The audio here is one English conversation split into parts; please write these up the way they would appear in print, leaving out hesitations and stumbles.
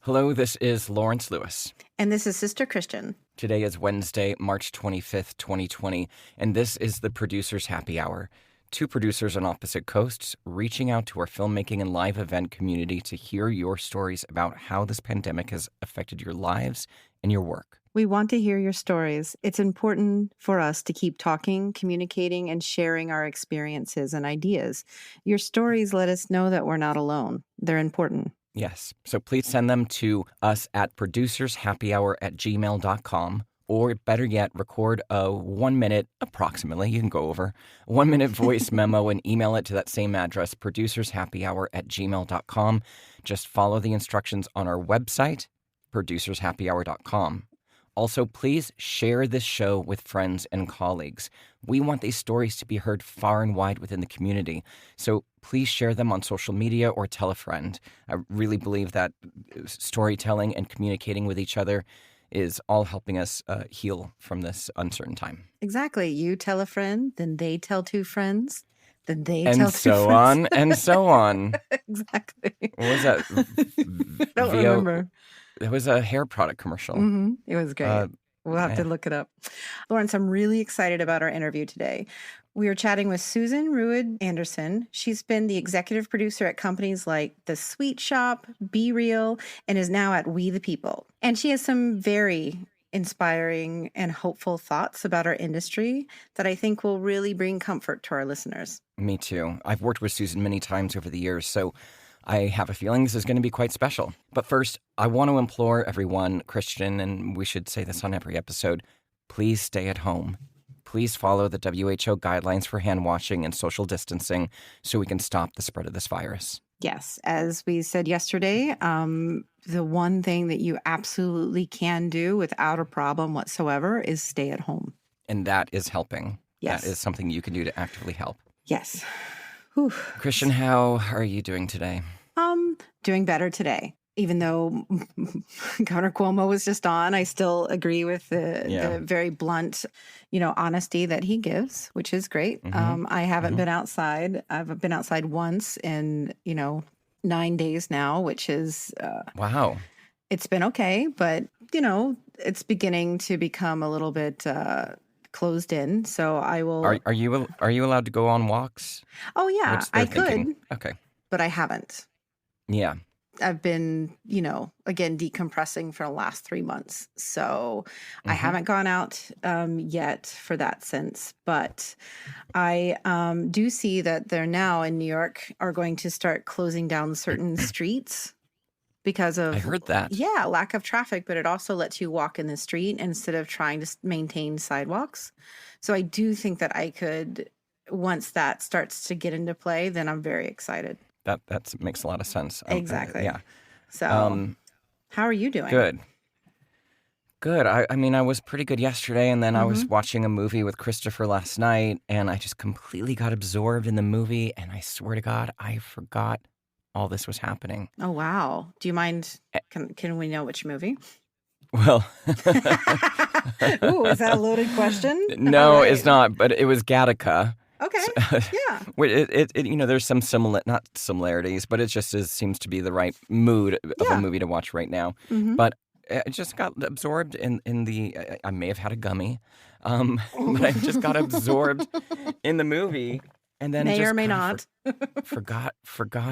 Hello, this is Lawrence Lewis. And this is Sister Christian. Today is Wednesday, March 25th, 2020, and this is the Producers Happy Hour. Two producers on opposite coasts reaching out to our filmmaking and live event community to hear your stories about how this pandemic has affected your lives and your work. We want to hear your stories. It's important for us to keep talking, communicating, and sharing our experiences and ideas. Your stories let us know that we're not alone. They're important. Yes, so please send them to us at producershappyhour@gmail.com, or better yet, record a 1 minute, approximately, you can go over, 1 minute voice memo and email it to that same address, producershappyhour@gmail.com. Just follow the instructions on our website, producershappyhour.com. Also, please share this show with friends and colleagues. We want these stories to be heard far and wide within the community. So please share them on social media or tell a friend. I really believe that storytelling and communicating with each other is all helping us heal from this uncertain time. Exactly. You tell a friend, then they tell two friends, then they and tell two so friends. on, and so on. Exactly. What was that? I don't remember. It was a hair product commercial. Mm-hmm. It was great. We'll have to look it up. Lawrence, I'm really excited about our interview today. We are chatting with Susan Rued Anderson. She's been the executive producer at companies like The Sweet Shop, Be Real, and is now at We the People. And she has some very inspiring and hopeful thoughts about our industry that I think will really bring comfort to our listeners. Me too. I've worked with Susan many times over the years, so I have a feeling this is going to be quite special. But first, I want to implore everyone, Christian, and we should say this on every episode, please stay at home. Please follow the WHO guidelines for hand washing and social distancing so we can stop the spread of this virus. Yes. As we said yesterday, the one thing that you absolutely can do without a problem whatsoever is stay at home. And that is helping. Yes. That is something you can do to actively help. Yes. Whew. Christian, how are you doing today? Doing better today. Even though Governor Cuomo was just on, I still agree with the very blunt, honesty that he gives, which is great. Mm-hmm. I haven't been outside. I've been outside once in, 9 days now, which is wow. It's been okay, but it's beginning to become a little bit closed in. So I will. Are you allowed to go on walks? Oh yeah, I could. Okay, but I haven't. Yeah. I've been, again, decompressing for the last 3 months. So I haven't gone out yet for that sense. But I do see that they're now in New York are going to start closing down certain streets because of, I heard that. Yeah, lack of traffic. But it also lets you walk in the street instead of trying to maintain sidewalks. So I do think that I could, once that starts to get into play, then I'm very excited. That makes a lot of sense. Exactly. Yeah. So, how are you doing? Good. I mean, I was pretty good yesterday, and then I was watching a movie with Christopher last night, and I just completely got absorbed in the movie, and I swear to God, I forgot all this was happening. Oh, wow. Do you mind? Can we know which movie? Well. Ooh, is that a loaded question? No, right. It's not, but it was Gattaca. Okay. Yeah. There's some not similarities, but it just seems to be the right mood of a movie to watch right now. Mm-hmm. But I just got absorbed in the. I may have had a gummy, but I just got absorbed in the movie, and then may or may not forgot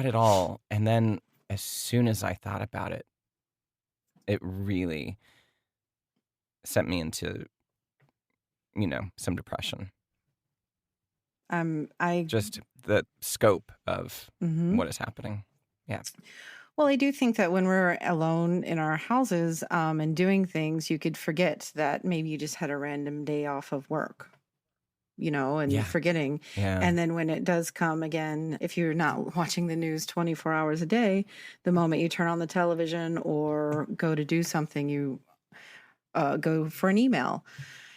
it all. And then as soon as I thought about it, it really sent me into, some depression. Just the scope of what is happening. Yeah. Well, I do think that when we're alone in our houses and doing things, you could forget that maybe you just had a random day off of work, and forgetting. Yeah. And then when it does come again, if you're not watching the news 24 hours a day, the moment you turn on the television or go to do something, you go for an email.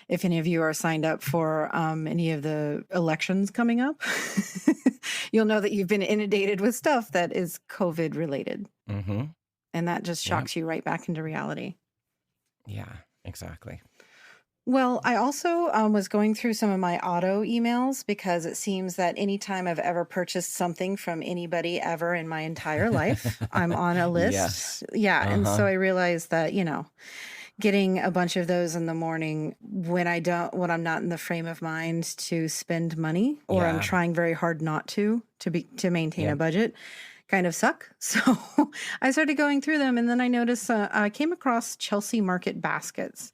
If any of you are signed up for any of the elections coming up, you'll know that you've been inundated with stuff that is COVID related. Mm-hmm. And that just shocks you right back into reality. Yeah, exactly. Well, I also was going through some of my auto emails because it seems that anytime I've ever purchased something from anybody ever in my entire life, I'm on a list. Yes. Yeah. And so Uh-huh. I realized that, getting a bunch of those in the morning when I'm not in the frame of mind to spend money, or I'm Yeah. trying very hard not to maintain a Yep. budget, kind of suck. So I started going through them, and then I noticed I came across Chelsea Market baskets.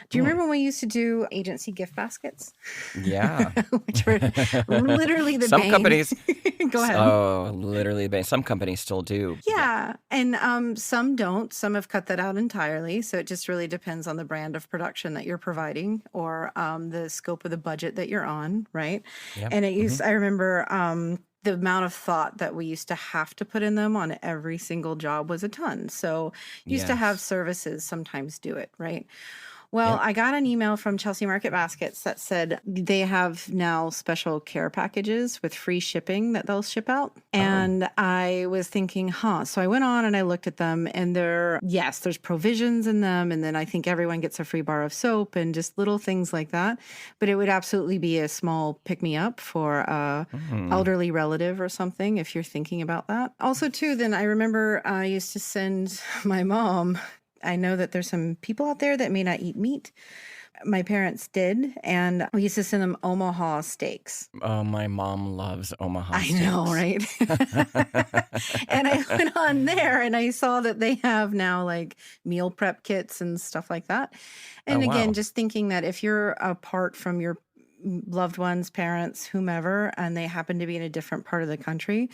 Do you remember when we used to do agency gift baskets? Yeah. Which were literally the Some bane. companies. Go ahead. Oh, literally the bane. Some companies still do. Yeah. And some don't. Some have cut that out entirely. So it just really depends on the brand of production that you're providing, or the scope of the budget that you're on, right? Yep. And I remember the amount of thought that we used to have to put in them on every single job was a ton. So used to have Yes. services sometimes do it, right? Well, Yep. I got an email from Chelsea Market Baskets that said they have now special care packages with free shipping that they'll ship out. And I was thinking, So I went on and I looked at them, and there's provisions in them. And then I think everyone gets a free bar of soap and just little things like that. But it would absolutely be a small pick-me-up for a elderly relative or something, if you're thinking about that. Also, too, then I remember I used to send my mom. I know that there's some people out there that may not eat meat. My parents did, and we used to send them Omaha steaks. Oh, my mom loves Omaha steaks. I know, right? And I went on there and I saw that they have now like meal prep kits and stuff like that. And again, wow. just thinking that if you're apart from your loved ones, parents, whomever, and they happen to be in a different part of the country,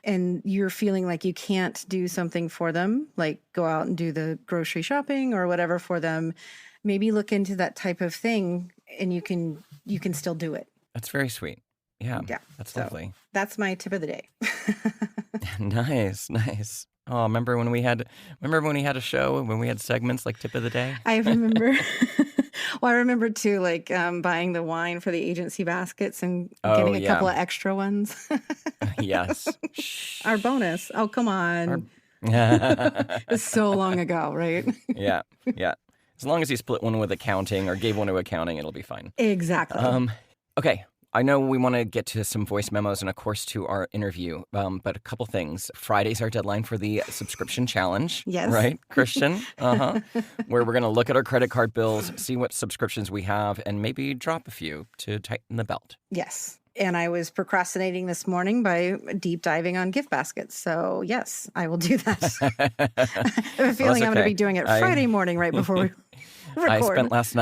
and you're feeling like you can't do something for them, like go out and do the grocery shopping or whatever for them, maybe look into that type of thing, and you can still do it. That's very sweet. Yeah. Yeah. That's So lovely. that's my tip of the day. Nice. Nice. Oh, remember when we had a show, when we had segments like Tip of the Day? I remember. Well, I remember too, like buying the wine for the agency baskets and getting a couple of extra ones. Yes. Our bonus. Oh, come on. Yeah. It's so long ago, right? Yeah. As long as you split one with accounting or gave one to accounting, it'll be fine. Exactly. Okay. I know we want to get to some voice memos and, of course, to our interview, but a couple things. Friday's our deadline for the subscription challenge. Yes. Right, Christian? Where we're going to look at our credit card bills, see what subscriptions we have, and maybe drop a few to tighten the belt. Yes. And I was procrastinating this morning by deep diving on gift baskets. So, yes, I will do that. I have a feeling I'm going to be doing it Friday morning right before we record. I spent last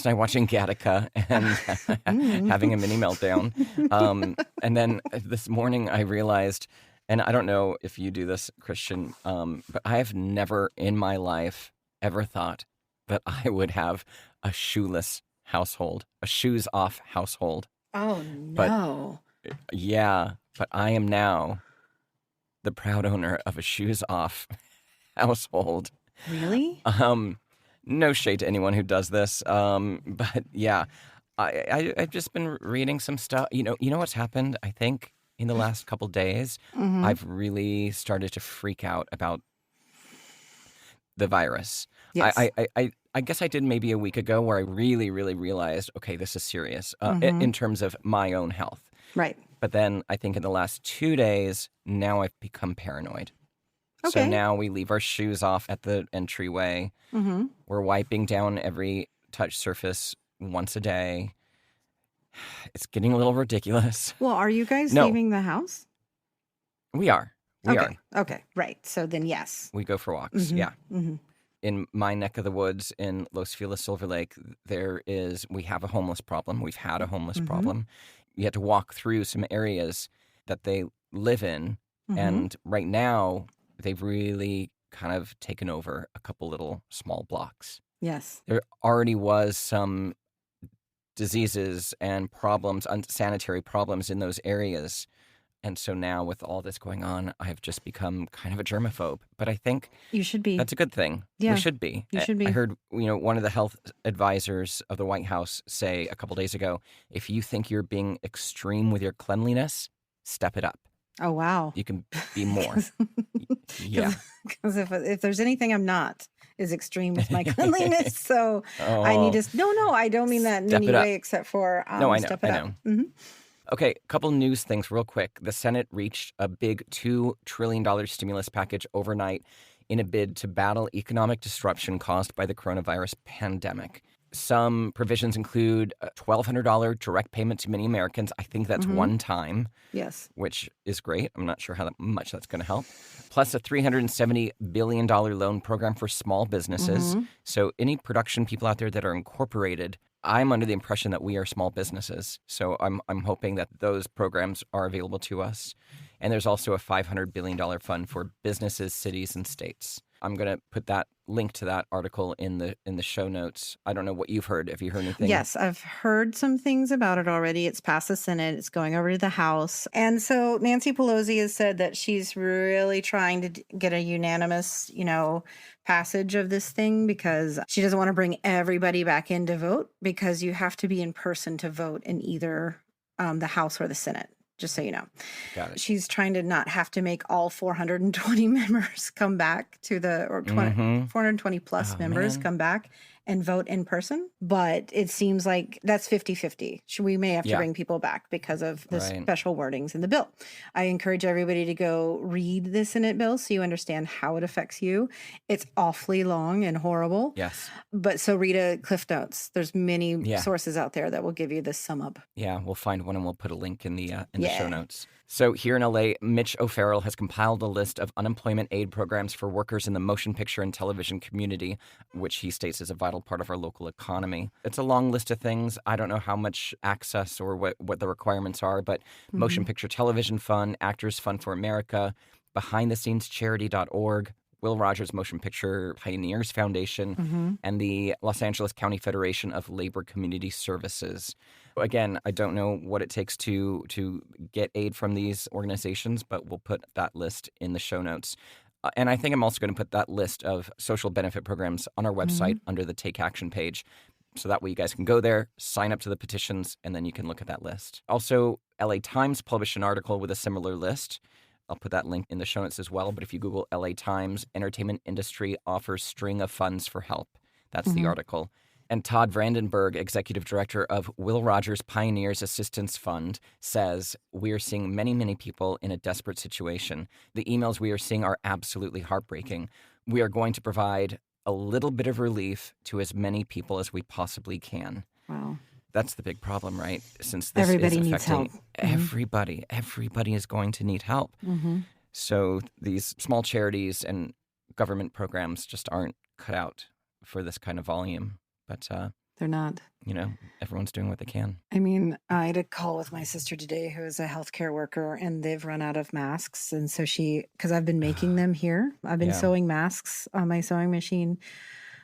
night watching Gattaca and having a mini meltdown. And then this morning I realized, and I don't know if you do this, Christian, but I have never in my life ever thought that I would have a shoeless household, a shoes off household. Oh, no. But I am now the proud owner of a shoes off household. Really? No shade to anyone who does this. But yeah, I've just been reading some stuff. You know what's happened? I think in the last couple days, I've really started to freak out about the virus. Yes. I guess I did maybe a week ago where I really, really realized, okay, this is serious in terms of my own health. Right. But then I think in the last 2 days, now I've become paranoid. Okay. So now we leave our shoes off at the entryway. We're wiping down every touch surface once a day. It's getting a little ridiculous. Well, are you guys leaving the house? We are. We are. Okay. Right. So then, yes. We go for walks. Yeah. In my neck of the woods in Los Feliz, Silver Lake, we have a homeless problem. We've had a homeless problem. You had to walk through some areas that they live in. And right now, they've really kind of taken over a couple little small blocks. Yes. There already was some diseases and problems, unsanitary problems in those areas. And so now with all this going on, I've just become kind of a germaphobe. But I think you should be. That's a good thing. Yeah. We should be. You should be. I heard, one of the health advisors of the White House say a couple days ago, if you think you're being extreme with your cleanliness, step it up. Oh, wow. You can be more. Yeah. Because if there's anything I'm not, is extreme with my cleanliness. So Oh, I need to, no, I don't mean that in step any it up. way except for No, I know. step it I up. know. Mm-hmm. Okay, a couple news things real quick. The Senate reached a big $2 trillion stimulus package overnight in a bid to battle economic disruption caused by the coronavirus pandemic. Some provisions include a $1,200 direct payment to many Americans. I think that's one time. Yes. Which is great. I'm not sure how much that's going to help. Plus a $370 billion loan program for small businesses. So any production people out there that are incorporated, I'm under the impression that we are small businesses. So I'm hoping that those programs are available to us. And there's also a $500 billion fund for businesses, cities, and states. I'm going to put that link to that article in the show notes. I don't know what you've heard. Have you heard anything? Yes, I've heard some things about it already. It's passed the Senate. It's going over to the House. And so Nancy Pelosi has said that she's really trying to get a unanimous, passage of this thing because she doesn't want to bring everybody back in to vote because you have to be in person to vote in either the House or the Senate. Just so you know. Got it. She's trying to not have to make all 420 members come back to 420 plus members come back and vote in person. But it seems like that's 50-50. We may have to bring people back because of the special wordings in the bill. I encourage everybody to go read the Senate bill so you understand how it affects you. It's awfully long and horrible. Yes. But so read a Cliff Notes. There's many sources out there that will give you the sum up. Yeah, we'll find one and we'll put a link in the show notes. So here in LA, Mitch O'Farrel has compiled a list of unemployment aid programs for workers in the motion picture and television community, which he states is a vital part of our local economy. It's a long list of things. I don't know how much access or what the requirements are, but Motion Picture Television Fund, Actors Fund for America, BehindTheScenesCharity.org, Will Rogers Motion Picture Pioneers Foundation, and the Los Angeles County Federation of Labor Community Services. Again, I don't know what it takes to get aid from these organizations, but we'll put that list in the show notes. And I think I'm also going to put that list of social benefit programs on our website under the Take Action page. So that way you guys can go there, sign up to the petitions, and then you can look at that list. Also, LA Times published an article with a similar list. I'll put that link in the show notes as well. But if you Google LA Times, entertainment industry offers string of funds for help. That's the article. And Todd Vandenberg, executive director of Will Rogers Pioneers Assistance Fund, says, "We are seeing many, many people in a desperate situation. The emails we are seeing are absolutely heartbreaking. We are going to provide a little bit of relief to as many people as we possibly can." Wow. That's the big problem, right? Since this everybody is needs help. Everybody is going to need help. So these small charities and government programs just aren't cut out for this kind of volume. But they're not. Everyone's doing what they can. I mean, I had a call with my sister today who is a healthcare worker, and they've run out of masks. And so because I've been making them here, I've been sewing masks on my sewing machine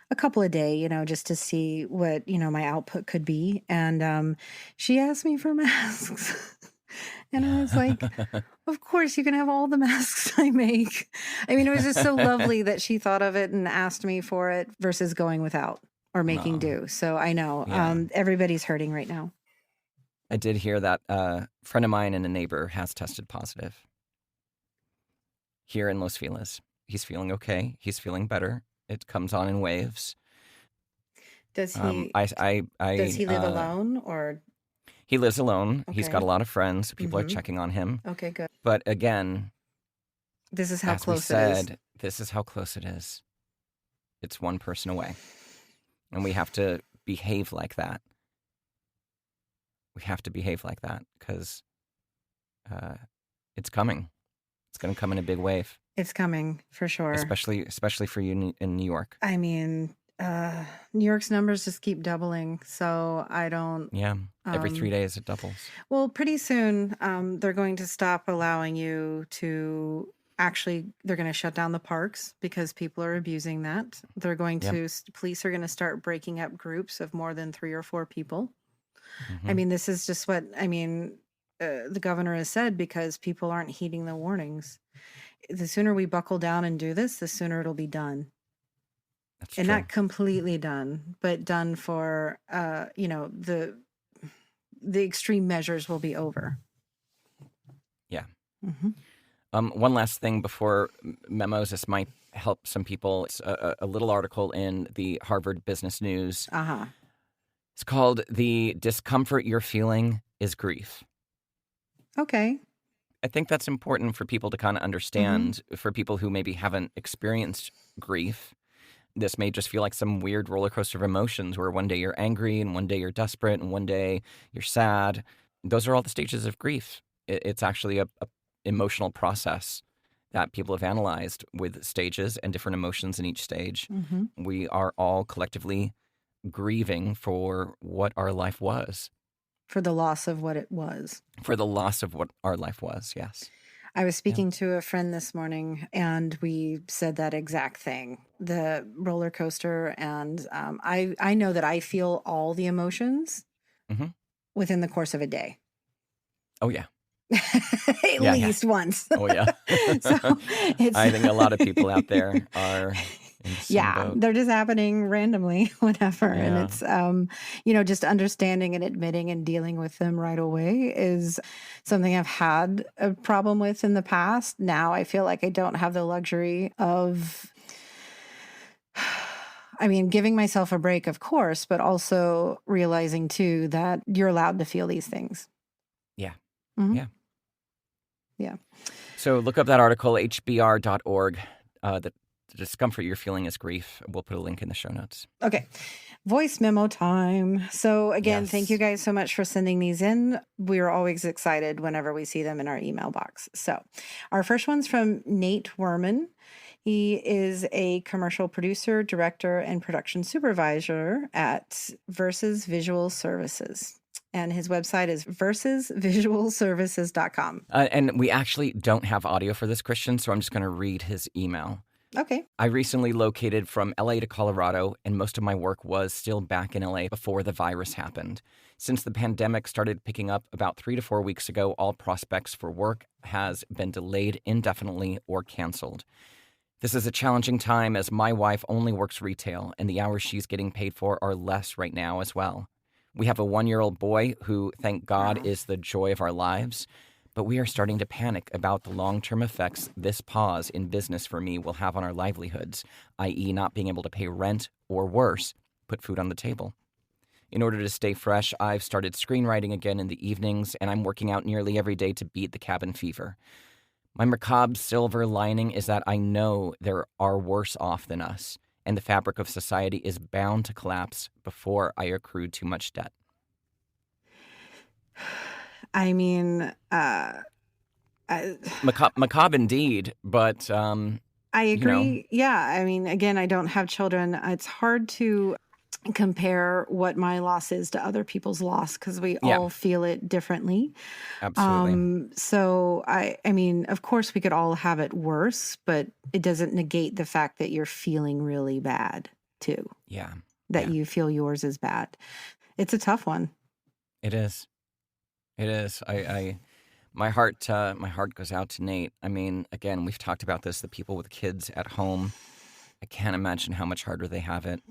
a couple a day, just to see what, my output could be. And she asked me for masks. And I was like, of course, you can have all the masks I make. I mean, it was just so lovely that she thought of it and asked me for it versus going without or making do. So I know everybody's hurting right now. I did hear that a friend of mine and a neighbor has tested positive here in Los Feliz. He's feeling okay. He's feeling better. It comes on in waves. Does he? Does he live alone or? He lives alone. Okay. He's got a lot of friends. People are checking on him. Okay, good. But again, this is how close it is. This is how close it is. It's one person away. And we have to behave like that. We have to behave like that because it's coming. It's going to come in a big wave. It's coming for sure. Especially for you in New York. I mean, New York's numbers just keep doubling. So I don't. Yeah. Every 3 days it doubles. Well, pretty soon they're going to stop allowing you to. Actually, they're going to shut down the parks because people are abusing that. They're going to, police are going to start breaking up groups of more than 3 or 4 people. I mean, this is just what, the governor has said because people aren't heeding the warnings. The sooner we buckle down and do this, the sooner it'll be done. That's and true. Not completely done, but done for, the extreme measures will be over. Yeah. One last thing before memos. This might help some people. It's a little article in the Harvard Business News. Uh-huh. It's called "The Discomfort You're Feeling is Grief." Okay. I think that's important for people to kind of understand, for people who maybe haven't experienced grief. This may just feel like some weird roller coaster of emotions where one day you're angry and one day you're desperate and one day you're sad. Those are all the stages of grief. It's actually a emotional process that people have analyzed with stages and different emotions in each stage. We are all collectively grieving for what our life was. For the loss of what it was. For the loss of what our life was, yes. I was speaking to a friend this morning, and we said that exact thing, the roller coaster. And I know that I feel all the emotions within the course of a day. Oh, yeah. At least once. Oh, yeah. So I think a lot of people out there are in the same boat. They're just happening randomly whenever. And it's, just understanding and admitting and dealing with them right away is something I've had a problem with in the past. Now I feel like I don't have the luxury of, giving myself a break, of course, but also realizing too that you're allowed to feel these things. Yeah. Yeah. So look up that article, hbr.org, the discomfort you're feeling is grief. We'll put a link in the show notes. Okay. Voice memo time. So again, thank you guys so much for sending these in. We're always excited whenever we see them in our email box. So our first one's from Nate Werman. He is a commercial producer, director, and production supervisor at Versus Visual Services. And his website is versusvisualservices.com. And we actually don't have audio for this, Christian, so I'm just going to read his email. Okay. I recently located from LA to Colorado, and most of my work was still back in LA before the virus happened. Since the pandemic started picking up about 3 to 4 weeks ago, all prospects for work has been delayed indefinitely or canceled. This is a challenging time as my wife only works retail, and the hours she's getting paid for are less right now as well. We have a 1-year-old boy who, thank God, is the joy of our lives, but we are starting to panic about the long-term effects this pause in business for me will have on our livelihoods, i.e. not being able to pay rent or, worse, put food on the table. In order to stay fresh, I've started screenwriting again in the evenings, and I'm working out nearly every day to beat the cabin fever. My macabre silver lining is that I know there are worse off than us, and the fabric of society is bound to collapse before I accrue too much debt. Macabre indeed, but I agree. Yeah. Again, I don't have children. It's hard to compare what my loss is to other people's loss because we all feel it differently. Absolutely. So of course we could all have it worse, but it doesn't negate the fact that you're feeling really bad too. Yeah. That you feel yours is bad. It's a tough one. It is. My heart goes out to Nate. Again, we've talked about this, the people with kids at home. I can't imagine how much harder they have it.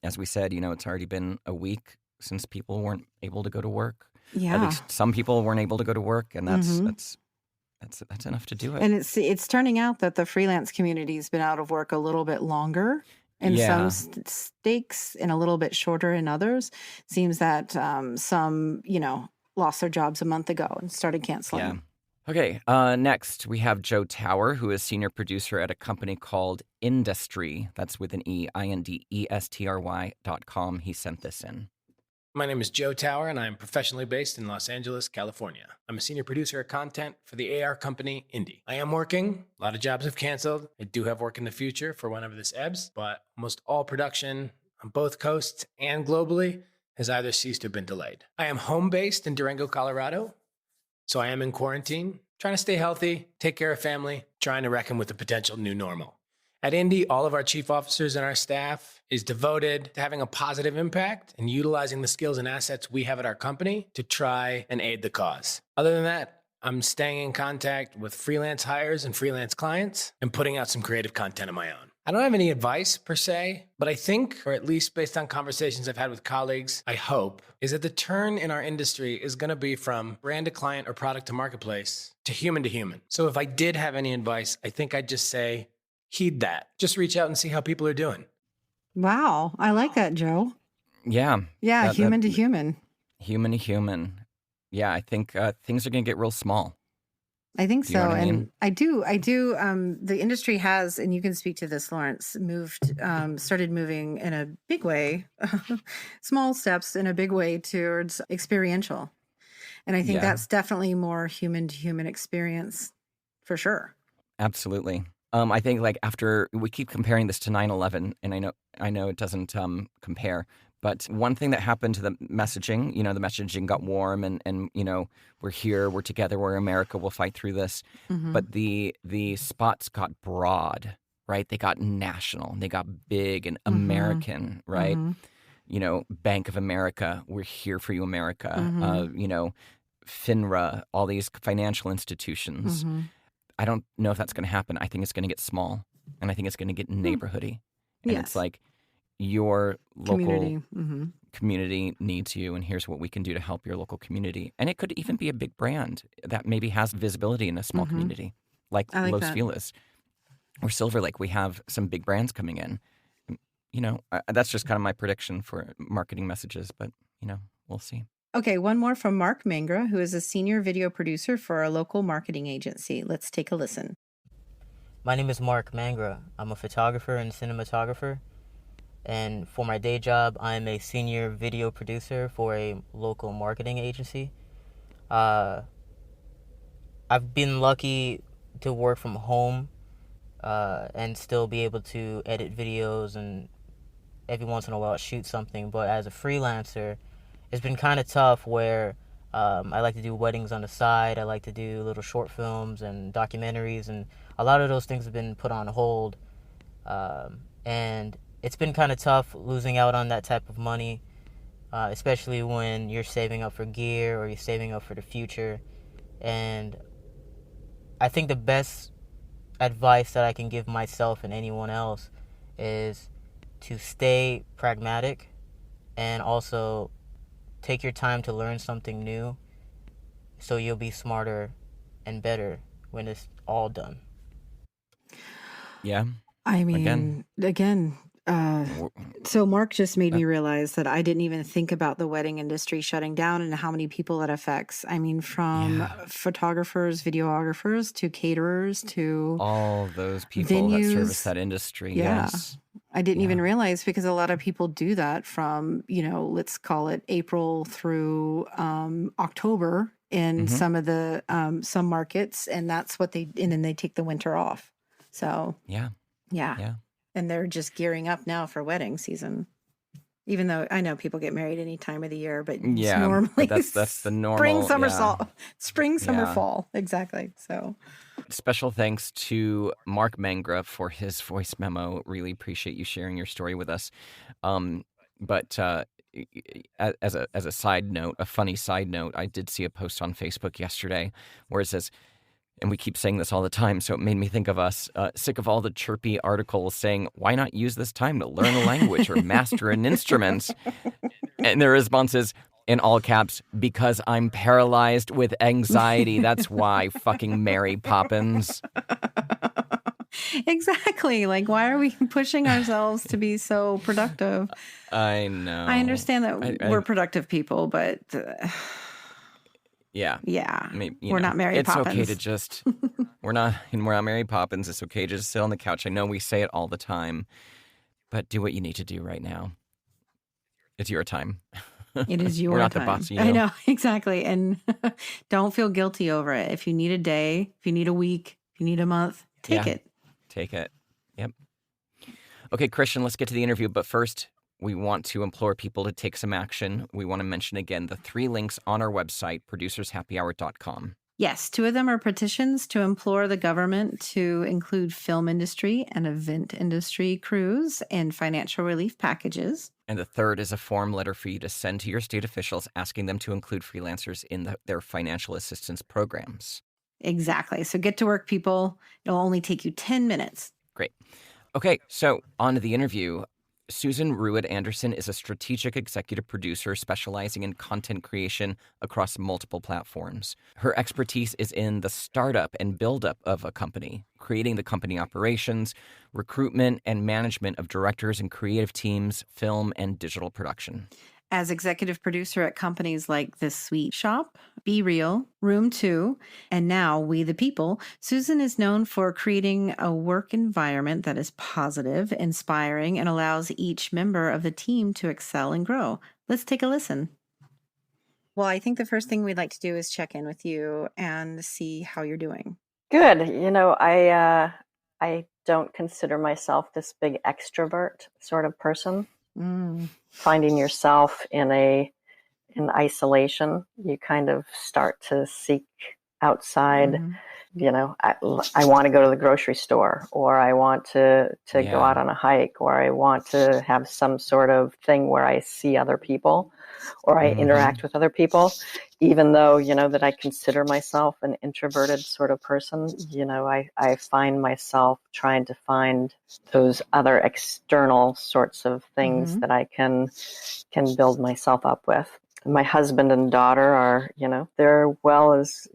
As we said, it's already been a week since people weren't able to go to work. Yeah. At least some people weren't able to go to work, and that's enough to do it. And it's turning out that the freelance community's been out of work a little bit longer in some states and a little bit shorter in others. Seems that some, lost their jobs a month ago and started canceling. Yeah. Okay, next we have Joe Tower, who is senior producer at a company called Industry. That's with an E, INDESTRY.com. He sent this in. My name is Joe Tower, and I'm professionally based in Los Angeles, California. I'm a senior producer of content for the AR company Indie. I am working. A lot of jobs have canceled. I do have work in the future for whenever this ebbs, but almost all production on both coasts and globally has either ceased or been delayed. I am home-based in Durango, Colorado. So I am in quarantine, trying to stay healthy, take care of family, trying to reckon with the potential new normal. At Indie, all of our chief officers and our staff is devoted to having a positive impact and utilizing the skills and assets we have at our company to try and aid the cause. Other than that, I'm staying in contact with freelance hires and freelance clients and putting out some creative content of my own. I don't have any advice per se, but I think, or at least based on conversations I've had with colleagues, I hope, is that the turn in our industry is going to be from brand to client or product to marketplace to human to human. So if I did have any advice, I think I'd just say, heed that. Just reach out and see how people are doing. Wow. I like that, Joe. Yeah. Yeah, human to human. Human to human. Yeah, I think things are going to get real small. I think Do you know so. what I mean? And I do. The industry has, and you can speak to this, Lawrence, started moving in a big way, small steps in a big way towards experiential. And I think that's definitely more human to human experience for sure. Absolutely. I think like after we keep comparing this to 9/11, and I know it doesn't compare, but one thing that happened to the messaging, the messaging got warm and we're here, we're together, we're America, we'll fight through this. Mm-hmm. But the spots got broad, right? They got national, they got big and American, right? Mm-hmm. Bank of America, we're here for you, America. Mm-hmm. FINRA, all these financial institutions. Mm-hmm. I don't know if that's going to happen. I think it's going to get small, and I think it's going to get neighborhoody. And it's like your local community needs you, and here's what we can do to help your local community. And it could even be a big brand that maybe has visibility in a small community, like Los Feliz or Silver Lake. We have some big brands coming in. That's just kind of my prediction for marketing messages, but, we'll see. Okay, one more from Mark Mangra, who is a senior video producer for a local marketing agency. Let's take a listen. My name is Mark Mangra. I'm a photographer and cinematographer. And for my day job, I'm a senior video producer for a local marketing agency. I've been lucky to work from home and still be able to edit videos and every once in a while shoot something. But as a freelancer, it's been kind of tough where I like to do weddings on the side. I like to do little short films and documentaries, and a lot of those things have been put on hold. And it's been kind of tough losing out on that type of money, especially when you're saving up for gear or you're saving up for the future. And I think the best advice that I can give myself and anyone else is to stay pragmatic and also take your time to learn something new so you'll be smarter and better when it's all done. Yeah. I mean, again, so Mark just made me realize that I didn't even think about the wedding industry shutting down and how many people it affects. I mean, from photographers, videographers, to caterers, to all those people venues. That service that industry. Yeah. Yes. I didn't even realize, because a lot of people do that from, let's call it April through October in some of the some markets, and that's what and then they take the winter off. So yeah. And they're just gearing up now for wedding season. Even though I know people get married any time of the year, but normally but that's the normal spring, summer, fall. Exactly. So special thanks to Mark Mangra for his voice memo. Really appreciate you sharing your story with us. But as a side note, a funny side note, I did see a post on Facebook yesterday where it says, and we keep saying this all the time, so it made me think of us, sick of all the chirpy articles saying, why not use this time to learn a language or master an instrument? And their response is, in all caps, because I'm paralyzed with anxiety. That's why, fucking Mary Poppins. Exactly. Like, why are we pushing ourselves to be so productive? I know. I understand that we're productive people, but... Yeah. Maybe, we're not Mary Poppins. It's okay to just, we're not Mary Poppins. It's okay to just sit on the couch. I know we say it all the time, but do what you need to do right now. It's your time. It is your we're not time. The boss of you. I know, exactly. And don't feel guilty over it. If you need a day, if you need a week, if you need a month, take it. Take it. Yep. Okay, Christian, let's get to the interview. But first, we want to implore people to take some action. We want to mention again the 3 links on our website, producershappyhour.com. Yes, 2 of them are petitions to implore the government to include film industry and event industry crews in financial relief packages. And the 3rd is a form letter for you to send to your state officials asking them to include freelancers in their financial assistance programs. Exactly. So get to work, people. It'll only take you 10 minutes. Great. Okay, so on to the interview. Susan Rued Anderson is a strategic executive producer specializing in content creation across multiple platforms. Her expertise is in the startup and buildup of a company, creating the company operations, recruitment, and management of directors and creative teams, film and digital production. As executive producer at companies like The Sweet Shop, Be Real, Room 2, and now We the People, Susan is known for creating a work environment that is positive, inspiring, and allows each member of the team to excel and grow. Let's take a listen. Well, I think the first thing we'd like to do is check in with you and see how you're doing. Good. I don't consider myself this big extrovert sort of person. Finding yourself in isolation, you kind of start to seek outside. I want to go to the grocery store, or I want to go out on a hike, or I want to have some sort of thing where I see other people or I interact with other people, even though, that I consider myself an introverted sort of person. I find myself trying to find those other external sorts of things that I can build myself up with. My husband and daughter are, they're well as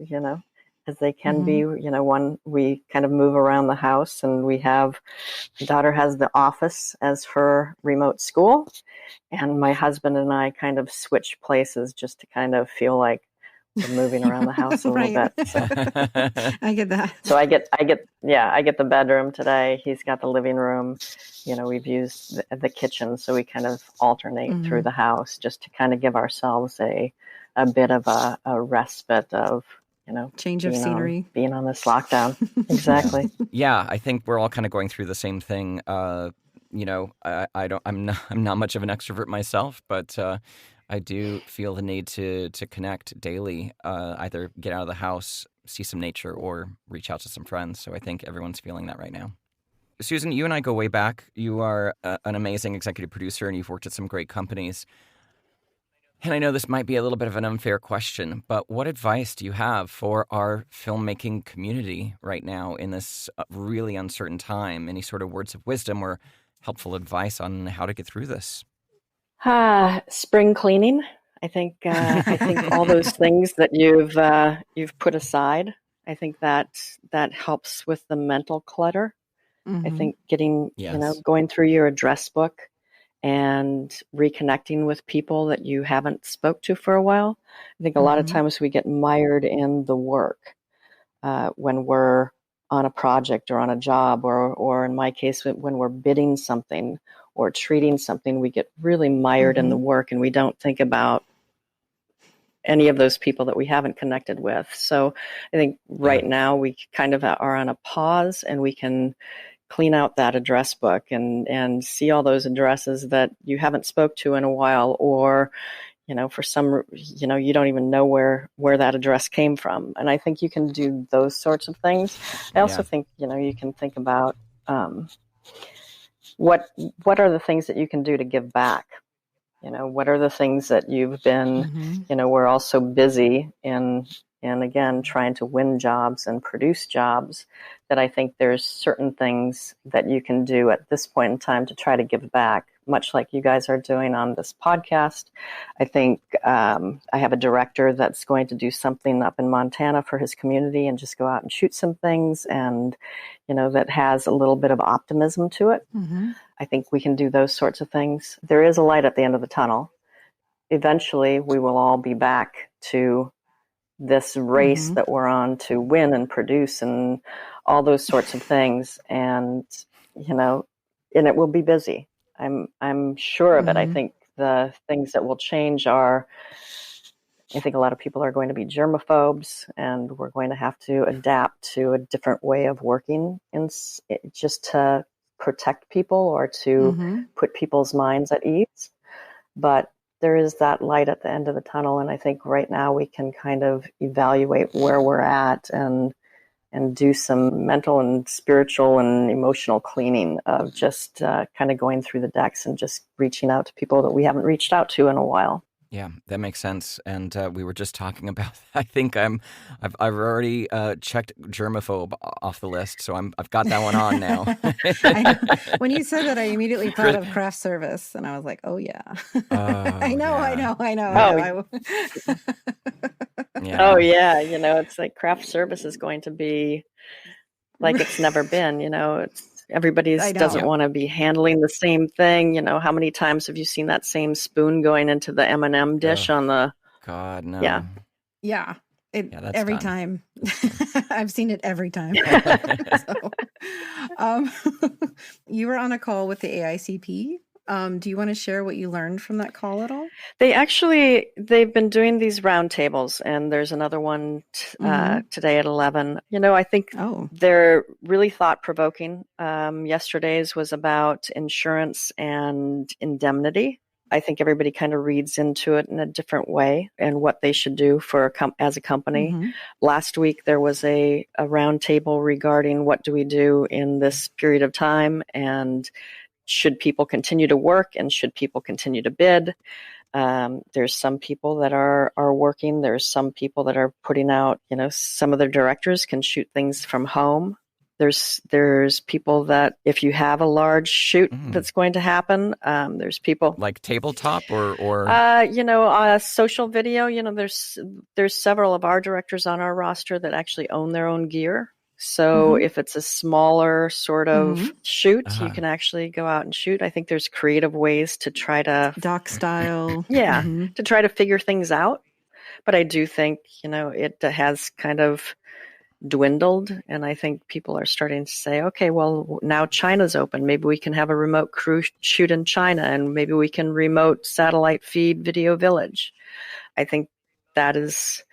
they can be. One, we kind of move around the house, and the daughter has the office as her remote school, and my husband and I kind of switch places just to kind of feel like we're moving around the house a little bit. So. I get that. So I get the bedroom today. He's got the living room. We've used the kitchen, so we kind of alternate through the house just to kind of give ourselves a bit of a respite of, change of scenery, being on this lockdown. Exactly. Yeah, I think we're all kind of going through the same thing. I'm not much of an extrovert myself, but I do feel the need to connect daily, either get out of the house, see some nature, or reach out to some friends. So I think everyone's feeling that right now. Susan, you and I go way back. You are an amazing executive producer, and you've worked at some great companies. And I know this might be a little bit of an unfair question, but what advice do you have for our filmmaking community right now in this really uncertain time? Any sort of words of wisdom or helpful advice on how to get through this? Spring cleaning. I think all those things that you've put aside, I think that helps with the mental clutter. I think going through your address book and reconnecting with people that you haven't spoke to for a while. I think a lot of times we get mired in the work when we're on a project or on a job, or in my case, when we're bidding something or treating something, we get really mired in the work, and we don't think about any of those people that we haven't connected with. So I think right now we kind of are on a pause, and we can clean out that address book and see all those addresses that you haven't spoke to in a while, or, for some, you don't even know where that address came from. And I think you can do those sorts of things. I also think, you can think about what are the things that you can do to give back? What are the things that you've been, we're all so busy in again, trying to win jobs and produce jobs, that I think there's certain things that you can do at this point in time to try to give back, much like you guys are doing on this podcast. I think I have a director that's going to do something up in Montana for his community and just go out and shoot some things, and, that has a little bit of optimism to it. I think we can do those sorts of things. There is a light at the end of the tunnel. Eventually, we will all be back to this race that we're on to win and produce and all those sorts of things. And, and it will be busy. I'm sure of it. I think the things that will change are, I think a lot of people are going to be germaphobes, and we're going to have to adapt to a different way of working, just to protect people or to put people's minds at ease. But there is that light at the end of the tunnel. And I think right now we can kind of evaluate where we're at and do some mental and spiritual and emotional cleaning of just kind of going through the decks and just reaching out to people that we haven't reached out to in a while. Yeah, that makes sense. And we were just talking about. I think I've already checked germaphobe off the list, so I've got that one on now. When you said that, I immediately thought of craft service, and I was like, "Oh yeah, I know." Yeah. Oh yeah, it's like craft service is going to be like it's never been. Everybody doesn't want to be handling the same thing. How many times have you seen that same spoon going into the M&M dish on the? God, no. Yeah. That's every done. time. I've seen it every time. You were on a call with the AICP. Do you want to share what you learned from that call at all? They've been doing these roundtables, and there's another one today at 11. I think they're really thought-provoking. Yesterday's was about insurance and indemnity. I think everybody kind of reads into it in a different way and what they should do as a company. Mm-hmm. Last week, there was a roundtable regarding what do we do in this period of time, and should people continue to work and should people continue to bid? There's some people that are working. There's some people that are putting out, some of their directors can shoot things from home. There's people that if you have a large shoot that's going to happen, there's people like tabletop or social video. There's several of our directors on our roster that actually own their own gear. So if it's a smaller sort of shoot, you can actually go out and shoot. I think there's creative ways to try to doc style. Yeah, to try to figure things out. But I do think, it has kind of dwindled. And I think people are starting to say, okay, well, now China's open. Maybe we can have a remote crew shoot in China, and maybe we can remote satellite feed Video Village. I think that is...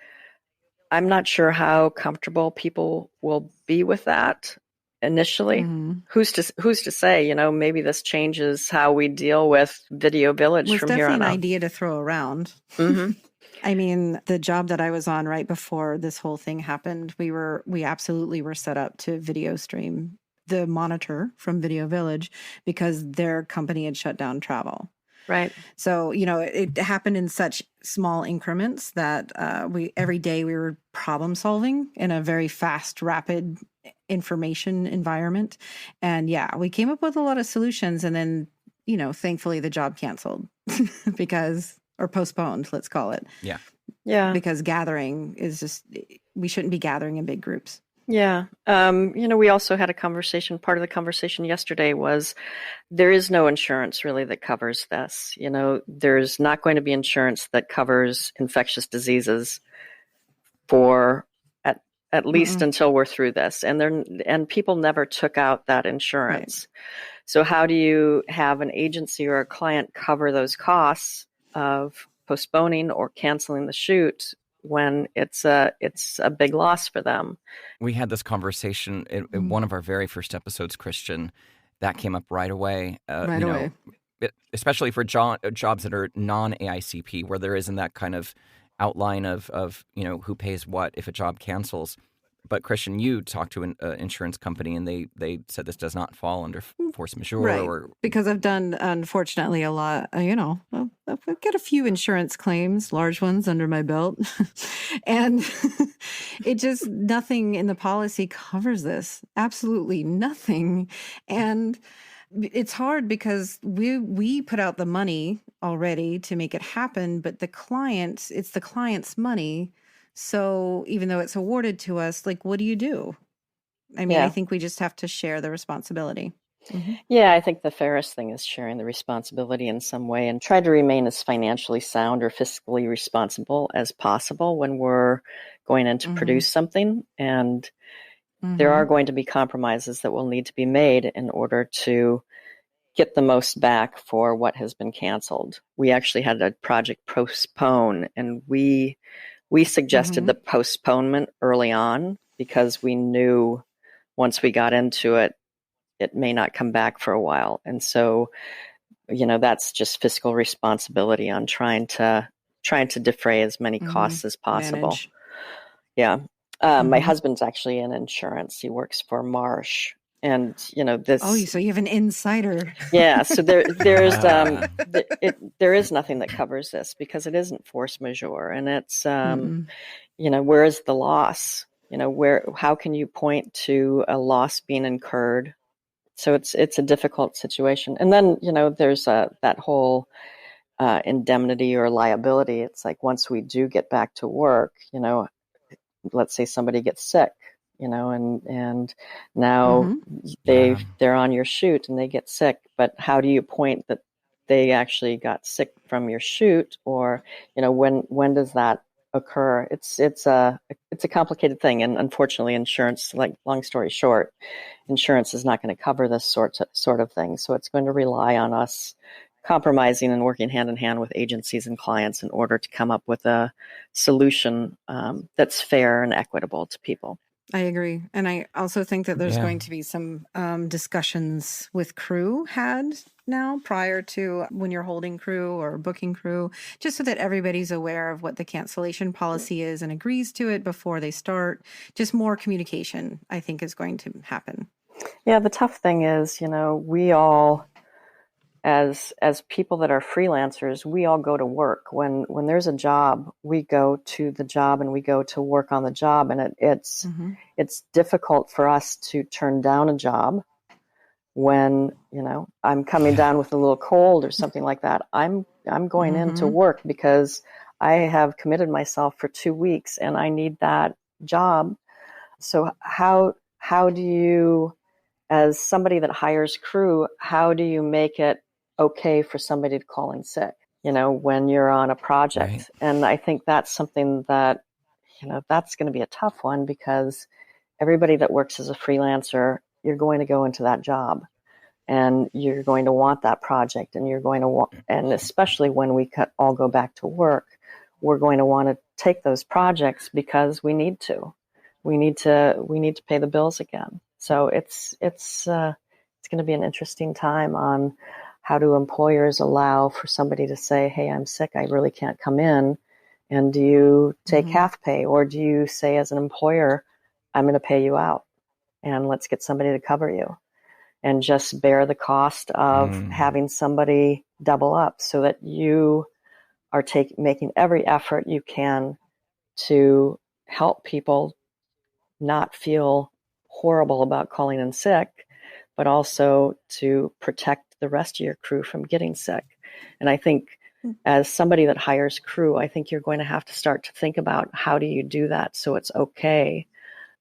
I'm not sure how comfortable people will be with that initially. Who's to say? Maybe this changes how we deal with Video Village from here on out. It's definitely an idea to throw around. I mean, the job that I was on right before this whole thing happened, we absolutely were set up to video stream the monitor from Video Village because their company had shut down travel. Right. So, it happened in such small increments that every day we were problem solving in a very fast, rapid information environment. And we came up with a lot of solutions. And then, thankfully the job canceled or postponed, let's call it. Yeah. Yeah. Because gathering is just, we shouldn't be gathering in big groups. Yeah. We also had a conversation. Part of the conversation yesterday was there is no insurance really that covers this. There's not going to be insurance that covers infectious diseases for at least until we're through this. And people never took out that insurance. Right. So how do you have an agency or a client cover those costs of postponing or canceling the shoot when it's a big loss for them? We had this conversation in one of our very first episodes, Christian. That came up right away. Especially for jobs that are non-AICP, where there isn't that kind of outline of who pays what if a job cancels. But Christian, you talked to an insurance company, and they said this does not fall under force majeure. Right. Because I've done, unfortunately, a lot, I've got a few insurance claims, large ones under my belt. And nothing in the policy covers this. Absolutely nothing. And it's hard because we put out the money already to make it happen, but it's the client's money. So even though it's awarded to us, what do you do? I mean, I think we just have to share the responsibility. Yeah, I think the fairest thing is sharing the responsibility in some way and try to remain as financially sound or fiscally responsible as possible when we're going in to produce something. And there are going to be compromises that will need to be made in order to get the most back for what has been canceled. We actually had a project postpone, and we suggested the postponement early on because we knew once we got into it, it may not come back for a while. And so, that's just fiscal responsibility on trying to defray as many costs as possible. Manage. Yeah. My husband's actually in insurance. He works for Marsh. And, this. Oh, so you have an insider. Yeah. So there is nothing that covers this because it isn't force majeure, and it's, where is the loss? How can you point to a loss being incurred? So it's a difficult situation. And then, there's that whole indemnity or liability. It's like once we do get back to work, let's say somebody gets sick, and now they're on your shoot and they get sick. But how do you point that they actually got sick from your shoot, or when does that occur? It's a complicated thing, and unfortunately, insurance, like, long story short, insurance is not going to cover this sort of thing. So it's going to rely on us compromising and working hand in hand with agencies and clients in order to come up with a solution that's fair and equitable to people. I agree. And I also think that there's going to be some discussions with crew had now prior to when you're holding crew or booking crew, just so that everybody's aware of what the cancellation policy is and agrees to it before they start. Just more communication, I think, is going to happen. Yeah, the tough thing is, we all, as people that are freelancers, we all go to work. When there's a job, we go to the job and we go to work on the job. And it's difficult for us to turn down a job when, I'm coming down with a little cold or something like that. I'm going into work because I have committed myself for 2 weeks and I need that job. So how do you, as somebody that hires crew, how do you make it okay for somebody to call in sick, when you're on a project? Right. And I think that's something that, that's going to be a tough one, because everybody that works as a freelancer, you're going to go into that job and you're going to want that project, and you're going to want, and especially when we all go back to work, we're going to want to take those projects because we need to pay the bills again. So it's going to be an interesting time on how do employers allow for somebody to say, hey, I'm sick, I really can't come in. And do you take half pay, or do you say as an employer, I'm going to pay you out and let's get somebody to cover you and just bear the cost of having somebody double up, so that you are making every effort you can to help people not feel horrible about calling in sick, but also to protect the rest of your crew from getting sick. And I think as somebody that hires crew, I think you're going to have to start to think about, how do you do that so it's okay?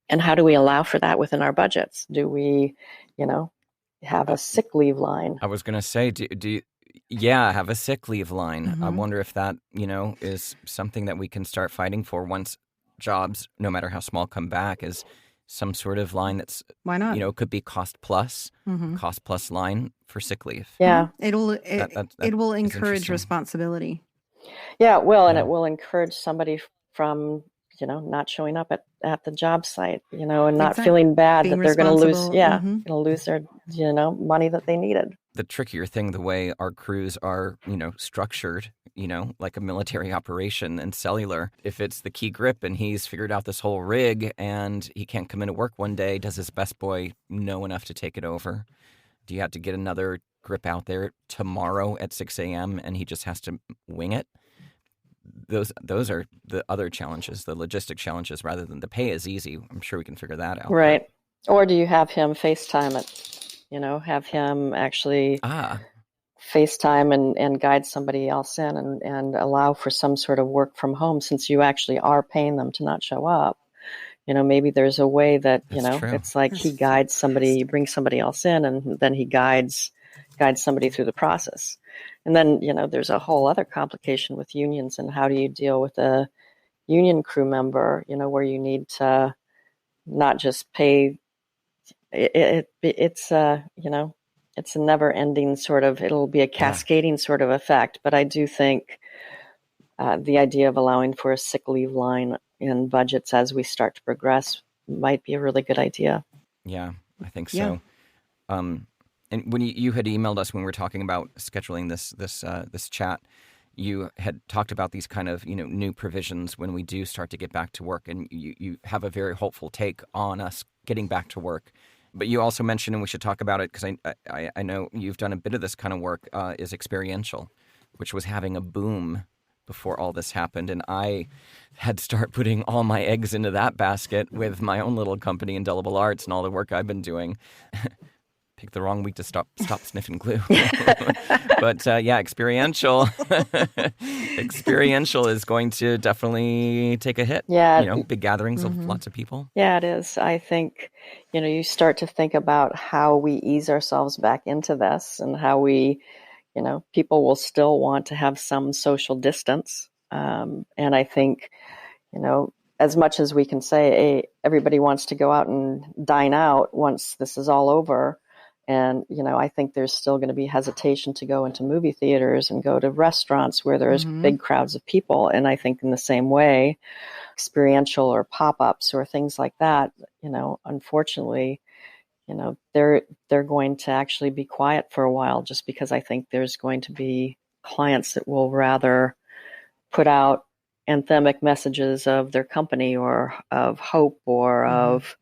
And how do we allow for that within our budgets? Do we, have a sick leave line? I was going to say, do you, have a sick leave line. I wonder if that, is something that we can start fighting for once jobs, no matter how small, come back, is some sort of line that's, why not? Could be cost plus line for sick leave. Yeah. It will encourage responsibility. Yeah, well, and it will encourage somebody from, not showing up at the job site, and not feeling bad that they're going to lose, going to lose their, money that they needed. The trickier thing, the way our crews are, structured, like a military operation and cellular, if it's the key grip and he's figured out this whole rig and he can't come into work one day, does his best boy know enough to take it over? Do you have to get another grip out there tomorrow at 6 a.m. and he just has to wing it? Those are the other challenges, the logistic challenges, rather than the pay is easy. I'm sure we can figure that out. Right. Or do you have him FaceTime it? Have him actually FaceTime and guide somebody else in and allow for some sort of work from home, since you actually are paying them to not show up. Maybe there's a way that, it's like he guides somebody, brings somebody else in, and then he guides somebody through the process. And then, there's a whole other complication with unions, and how do you deal with a union crew member, where you need to not just pay. It's a never ending sort of, it'll be a cascading sort of effect. But I do think the idea of allowing for a sick leave line in budgets as we start to progress might be a really good idea. Yeah, I think so. Yeah. And when you had emailed us when we were talking about scheduling this chat, you had talked about these kind of new provisions when we do start to get back to work, and you have a very hopeful take on us getting back to work. But you also mentioned, and we should talk about it because I know you've done a bit of this kind of work, is experiential, which was having a boom before all this happened. And I had to start putting all my eggs into that basket with my own little company, Indelible Arts, and all the work I've been doing. Picked the wrong week to stop sniffing glue. But yeah, experiential is going to definitely take a hit. Yeah. Big gatherings of lots of people. Yeah, it is. I think, you start to think about how we ease ourselves back into this and how we, people will still want to have some social distance. And I think, as much as we can say, hey, everybody wants to go out and dine out once this is all over. And, I think there's still going to be hesitation to go into movie theaters and go to restaurants where there's big crowds of people. And I think in the same way, experiential or pop-ups or things like that, unfortunately, they're going to actually be quiet for a while, just because I think there's going to be clients that will rather put out anthemic messages of their company or of hope or of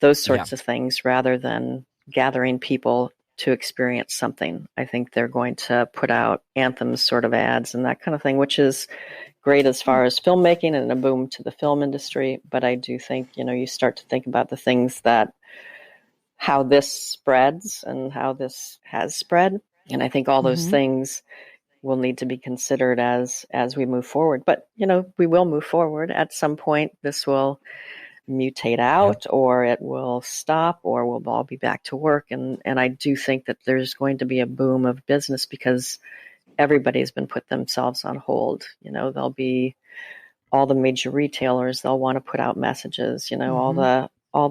those sorts of things rather than gathering people to experience something. I think they're going to put out anthems sort of ads and that kind of thing, which is great as far as filmmaking and a boom to the film industry. But I do think, you start to think about the things that how this spreads and how this has spread. And I think all those things will need to be considered as we move forward. But, we will move forward. At some point, this will mutate out or it will stop or we'll all be back to work. And I do think that there's going to be a boom of business because everybody's been put themselves on hold. There'll be all the major retailers, they'll want to put out messages, all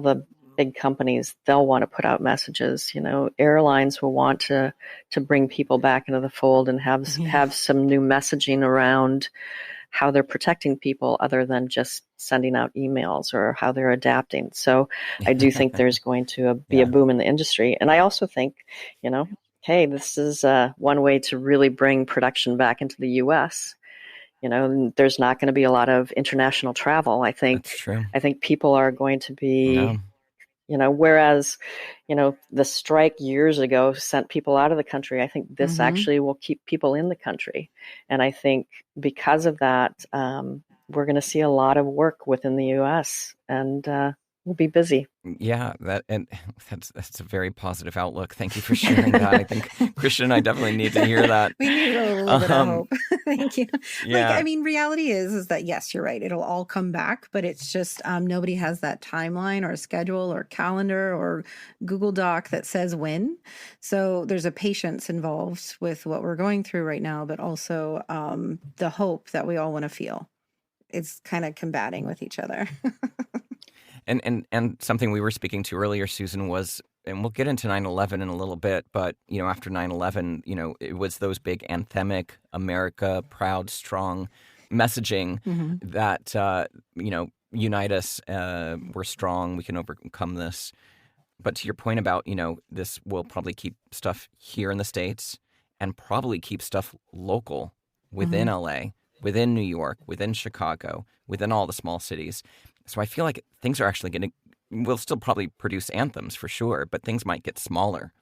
the big companies, they'll want to put out messages, airlines will want to bring people back into the fold and have some new messaging around how they're protecting people other than just sending out emails or how they're adapting. So I do think there's going to be a boom in the industry. And I also think, hey, this is one way to really bring production back into the U.S. There's not going to be a lot of international travel. I think That's true. I think people are going to be, whereas, the strike years ago sent people out of the country. I think this actually will keep people in the country. And I think because of that, we're going to see a lot of work within the U.S. and we'll be busy. Yeah, that's a very positive outlook. Thank you for sharing that. I think Christian and I definitely need to hear that. We need a little bit of hope. Thank you. Yeah. Reality is that yes, you're right. It'll all come back, but it's just nobody has that timeline or schedule or calendar or Google Doc that says when. So there's a patience involved with what we're going through right now, but also the hope that we all want to feel. It's kind of combating with each other. And something we were speaking to earlier, Susan, was, and we'll get into 9/11 in a little bit, but, after 9/11, it was those big anthemic, America, proud, strong messaging that, unite us, we're strong, we can overcome this. But to your point about, this will probably keep stuff here in the States and probably keep stuff local within LA, within New York, within Chicago, within all the small cities. So I feel like things are actually we'll still probably produce anthems for sure, but things might get smaller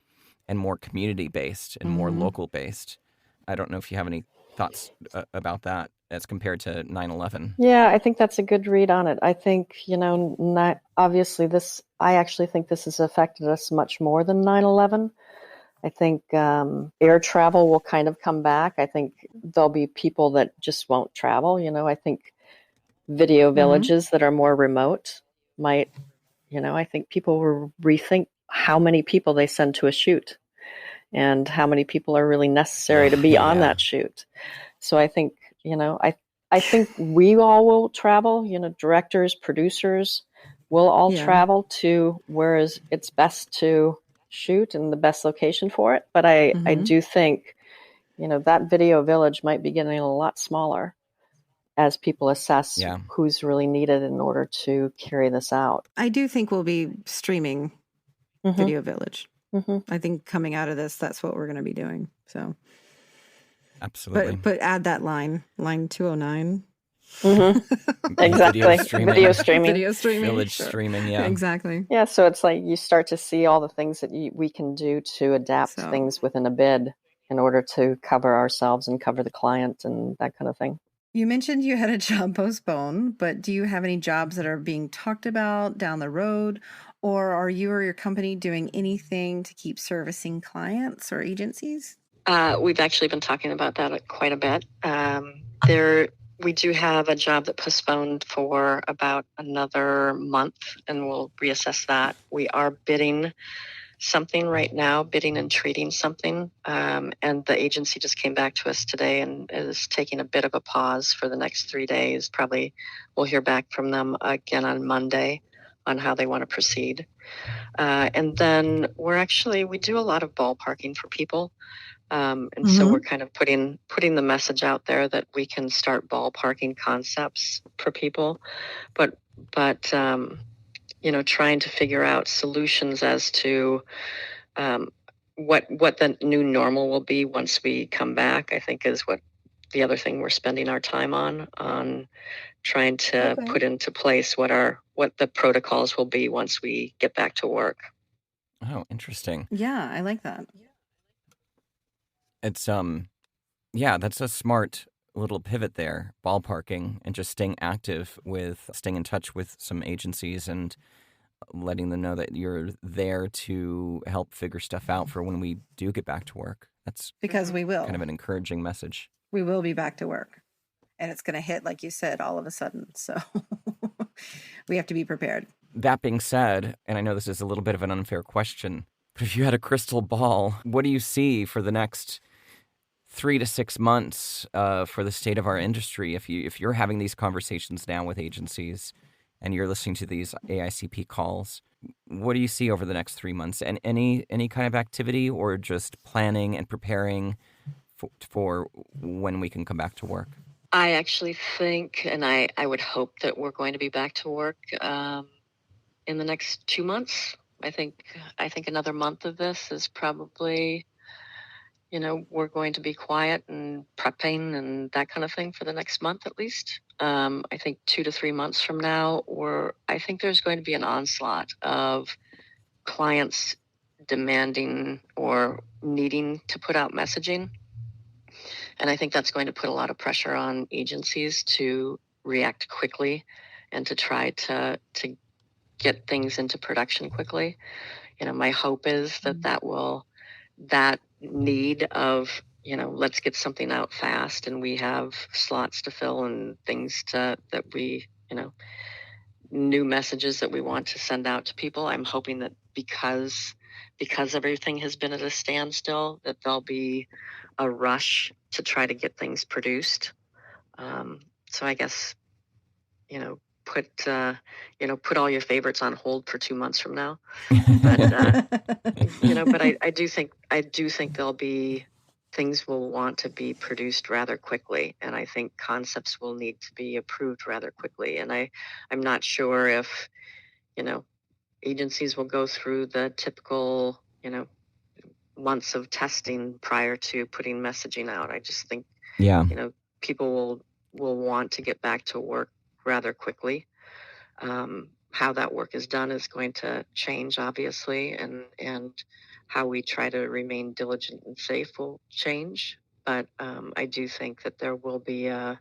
and more community-based and more local-based. I don't know if you have any thoughts about that as compared to 9/11. Yeah, I think that's a good read on it. I think, not obviously I actually think this has affected us much more than 9/11. I think air travel will kind of come back. I think there'll be people that just won't travel. I think video villages that are more remote might, I think people will rethink how many people they send to a shoot and how many people are really necessary to be on that shoot. So I think, I think we all will travel, directors, producers will all travel to where it's best to shoot and the best location for it. But I do think, that video village might be getting a lot smaller as people assess who's really needed in order to carry this out. I do think we'll be streaming Video Village. I think coming out of this, that's what we're going to be doing. So, absolutely. But add that line 209. Mm-hmm. Exactly. Video streaming. Video streaming. Village streaming, yeah. Exactly. Yeah, so it's like you start to see all the things that we can do to adapt things within a bid in order to cover ourselves and cover the client and that kind of thing. You mentioned you had a job postponed, but do you have any jobs that are being talked about down the road? Or are you or your company doing anything to keep servicing clients or agencies? We've actually been talking about that quite a bit. We do have a job that postponed for about another month, and we'll reassess that. We are bidding something right now, bidding and treating something. And the agency just came back to us today and is taking a bit of a pause for the next 3 days. Probably we'll hear back from them again on Monday on how they want to proceed. And then we do a lot of ballparking for people. And so we're kind of putting the message out there that we can start ballparking concepts for people, but trying to figure out solutions as to what the new normal will be once we come back, I think is what the other thing we're spending our time on trying to put into place what the protocols will be once we get back to work. Oh, interesting. Yeah, I like that. It's that's a smart little pivot there, ballparking and just staying in touch with some agencies and letting them know that you're there to help figure stuff out for when we do get back to work. That's because we will. Kind of an encouraging message. We will be back to work. And it's going to hit, like you said, all of a sudden. So we have to be prepared. That being said, and I know this is a little bit of an unfair question, but if you had a crystal ball, what do you see for the next 3 to 6 months for the state of our industry? If you're having these conversations now with agencies and you're listening to these AICP calls, what do you see over the next 3 months? And any kind of activity or just planning and preparing for when we can come back to work? I actually think, and I would hope that we're going to be back to work in the next 2 months. I think another month of this is probably, we're going to be quiet and prepping and that kind of thing for the next month at least. I think 2 to 3 months from now, I think there's going to be an onslaught of clients demanding or needing to put out messaging. And I think that's going to put a lot of pressure on agencies to react quickly and to try to get things into production quickly. My hope is that need of, let's get something out fast and we have slots to fill and things that we, new messages that we want to send out to people. I'm hoping that because everything has been at a standstill, that there'll be a rush to try to get things produced. So I guess, put all your favorites on hold for 2 months from now. But, but I do think there'll be things will want to be produced rather quickly. And I think concepts will need to be approved rather quickly. And I'm not sure if, agencies will go through the typical, months of testing prior to putting messaging out. I just think, people will want to get back to work rather quickly. How that work is done is going to change, obviously, and how we try to remain diligent and safe will change. But I do think that there will be an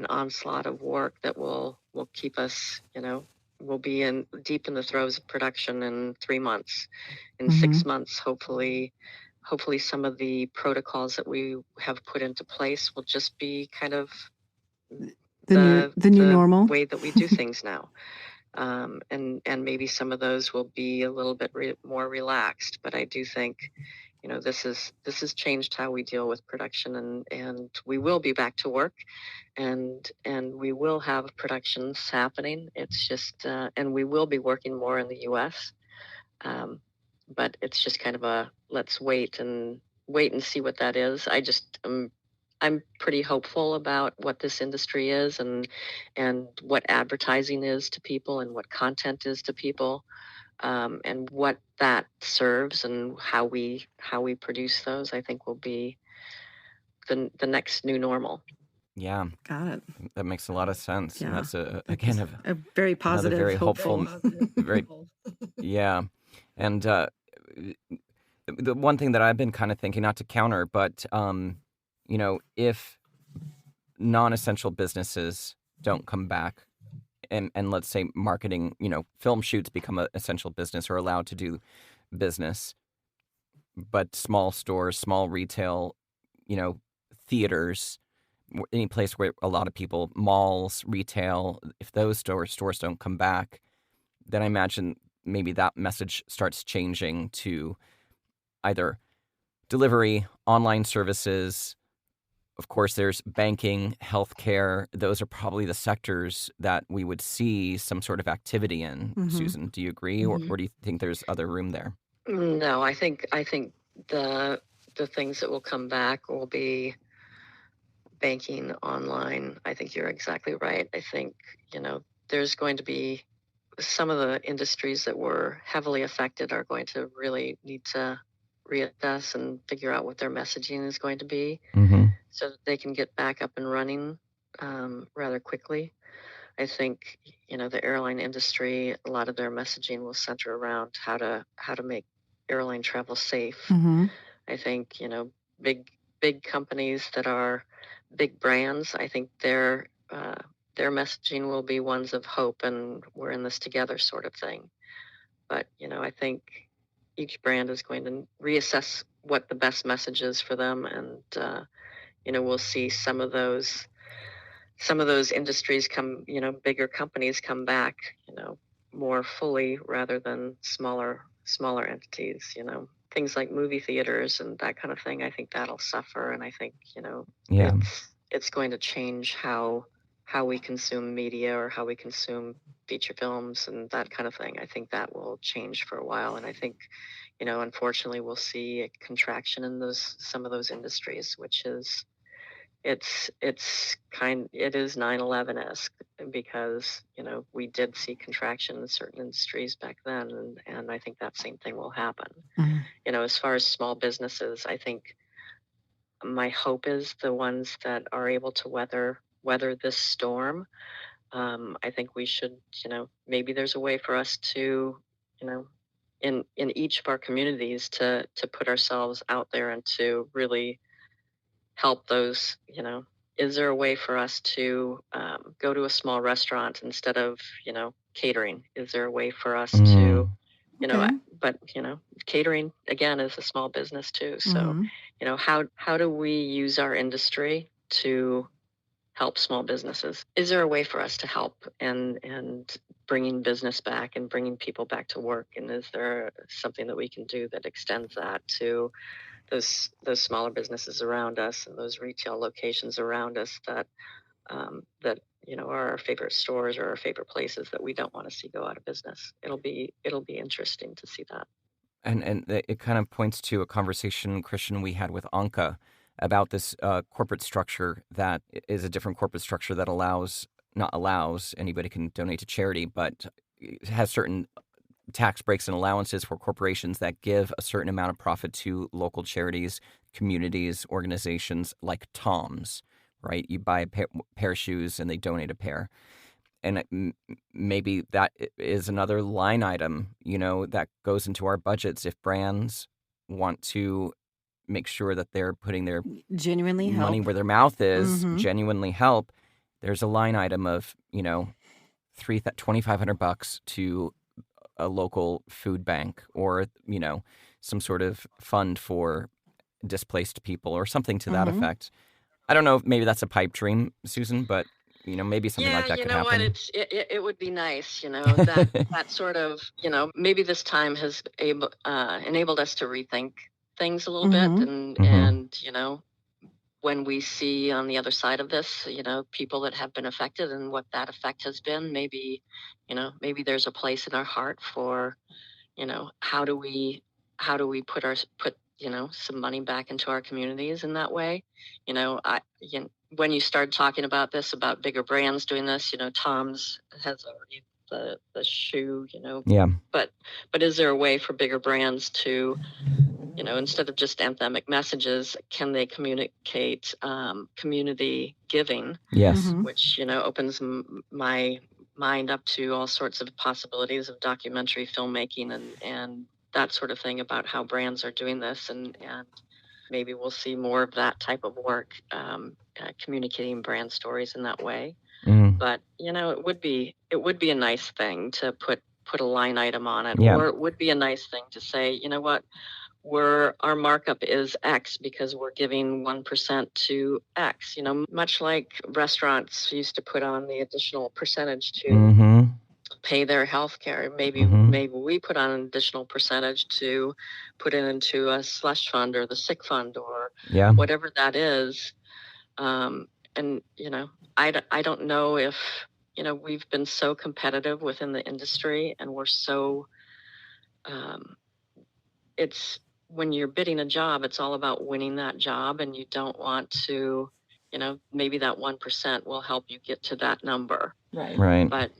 onslaught of work that will keep us, we'll be deep in the throes of production in 3 months. In 6 months, hopefully some of the protocols that we have put into place will just be kind of the new normal way that we do things now. And maybe some of those will be a little bit more relaxed, but I do think, this has changed how we deal with production, and we will be back to work, and we will have productions happening. It's just, and we will be working more in the U.S., but it's just kind of let's wait and see what that is. I'm pretty hopeful about what this industry is and what advertising is to people and what content is to people, and what that serves and how we produce those. I think will be the next new normal. Yeah. Got it. That makes a lot of sense. Yeah. And that's a another very positive, very hopeful. very, yeah. And the one thing that I've been kind of thinking, not to counter, but, if non-essential businesses don't come back and let's say marketing, film shoots become an essential business or allowed to do business, but small stores, small retail, theaters, any place where a lot of people, malls, retail, if those stores don't come back, then I imagine maybe that message starts changing to either delivery, online services. Of course, there's banking, healthcare. Those are probably the sectors that we would see some sort of activity in. Susan, do you agree, or do you think there's other room there? No, I think the things that will come back will be banking, online. I think you're exactly right. I think, there's going to be some of the industries that were heavily affected are going to really need to reassess and figure out what their messaging is going to be so that they can get back up and running rather quickly. I think, the airline industry, a lot of their messaging will center around how to make airline travel safe. I think, big companies that are big brands, I think their messaging will be ones of hope and we're in this together sort of thing. But, I think each brand is going to reassess what the best message is for them. And, we'll see some of those industries come, bigger companies come back, more fully rather than smaller entities, things like movie theaters and that kind of thing. I think that'll suffer. And I think, it's going to change how we consume media or how we consume feature films and that kind of thing. I think that will change for a while. And I think, unfortunately, we'll see a contraction in some of those industries, which is, it is 9/11-esque because, we did see contraction in certain industries back then. And I think that same thing will happen. As far as small businesses, I think my hope is the ones that are able to weather this storm. I think we should, maybe there's a way for us to, in each of our communities to put ourselves out there and to really help those, is there a way for us to go to a small restaurant instead of, catering? Is there a way for us to, but, catering, again, is a small business too. So, how do we use our industry to help small businesses? Is there a way for us to help and bringing business back and bringing people back to work? And is there something that we can do that extends that to those smaller businesses around us and those retail locations around us that are our favorite stores or our favorite places that we don't want to see go out of business? It'll be interesting to see that. And it kind of points to a conversation, Christian, we had with Anka about this corporate structure that is a different corporate structure that not allows anybody can donate to charity, but has certain tax breaks and allowances for corporations that give a certain amount of profit to local charities, communities, organizations like Tom's, right? You buy a pair of shoes and they donate a pair. And maybe that is another line item, that goes into our budgets. If brands want to make sure that they're putting their genuinely money help where their mouth is, genuinely help, there's a line item of, $2,500 to a local food bank or, some sort of fund for displaced people or something to that effect. I don't know if maybe that's a pipe dream, Susan, but maybe something like that could happen. It would be nice, that sort of, maybe this time has enabled us to rethink things a little bit. And, when we see on the other side of this, people that have been affected and what that effect has been, maybe there's a place in our heart for, how do we put some money back into our communities in that way? When you start talking about this, about bigger brands doing this, Tom's has already the shoe, Yeah. But is there a way for bigger brands to instead of just anthemic messages, can they communicate community giving? Yes. Which, opens my mind up to all sorts of possibilities of documentary filmmaking and that sort of thing about how brands are doing this. And maybe we'll see more of that type of work, communicating brand stories in that way. But, it would be a nice thing to put a line item on it, or it would be a nice thing to say, you know what, our markup is X because we're giving 1% to X, much like restaurants used to put on the additional percentage to pay their health care. Maybe we put on an additional percentage to put it into a slush fund or the sick fund or whatever that is. And, I don't know if, we've been so competitive within the industry, and we're so, it's, when you're bidding a job, it's all about winning that job, and you don't want to, maybe that 1% will help you get to that number. Right. But,